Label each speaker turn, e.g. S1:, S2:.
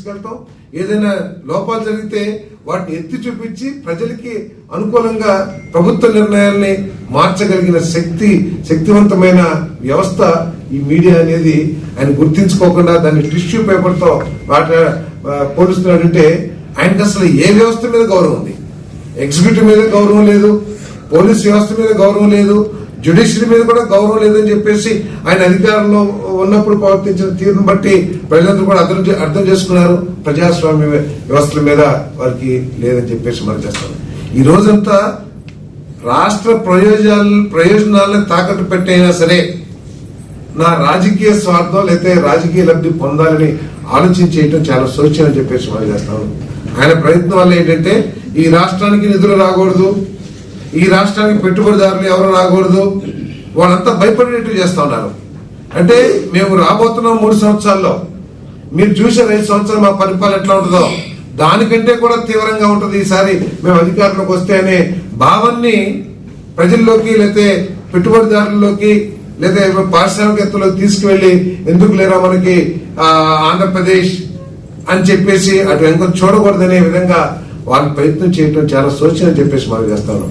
S1: తీసుకెళ్తాం. ఏదైనా లోపాలు జరిగితే వాటిని ఎత్తి చూపించి ప్రజలకి అనుకూలంగా ప్రభుత్వ నిర్ణయాల్ని మార్చగలిగిన శక్తివంతమైన వ్యవస్థ ఈ మీడియా అనేది. ఆయన గుర్తించుకోకుండా దాన్ని టిష్యూ పేపర్ తో పోలుస్తున్నాడంటే ఆయనకు అసలు ఏ వ్యవస్థ మీద గౌరవం ఉంది? ఎగ్జిక్యూటివ్ మీద గౌరవం లేదు, పోలీస్ వ్యవస్థ మీద గౌరవం లేదు, జ్యుడిషియరీ మీద కూడా గౌరవం లేదని చెప్పేసి ఆయన అధికారంలో ఉన్నప్పుడు ప్రవర్తించిన తీరును బట్టి ప్రజలందరూ కూడా అర్థం చేసుకున్నారు. ప్రజాస్వామ్య వ్యవస్థల మీద వారికి లేదని చెప్పేసి మనం చేస్తాం. ఈ రోజంతా రాష్ట్ర ప్రయోజనాలను తాకట్టు పెట్టైనా సరే నా రాజకీయ స్వార్థం లేకపోతే రాజకీయ లబ్ధి పొందాలని ఆలోచించేయటం చాలా శోచనీయం అని చెప్పేసి మనం చేస్తాం. ఆయన ప్రయత్నం వల్ల ఏంటంటే ఈ రాష్ట్రానికి నిధులు రాకూడదు, ఈ రాష్ట్రానికి పెట్టుబడిదారులు ఎవరు రాకూడదు, వాళ్ళంతా భయపడేట్టు చేస్తా ఉన్నారు. అంటే మేము రాబోతున్నాం 3 సంవత్సరాల్లో, మీరు చూసే 5 సంవత్సరాలు మా పరిపాలన ఎట్లా ఉంటుందో దానికంటే కూడా తీవ్రంగా ఉంటుంది ఈసారి మేము అధికారంలోకి వస్తే అనే భావాన్ని ప్రజల్లోకి లేకపోతే పెట్టుబడిదారుల్లోకి లేదా పారిశ్రామికవేత్తలోకి తీసుకువెళ్లి ఎందుకు లేరా మనకి ఆంధ్రప్రదేశ్ అని చెప్పేసి అటు వెంక చూడకూడదనే విధంగా వాళ్ళు ప్రయత్నం చేయడం చాలా శోచనీయం అని చెప్పేసి మనం చేస్తాను.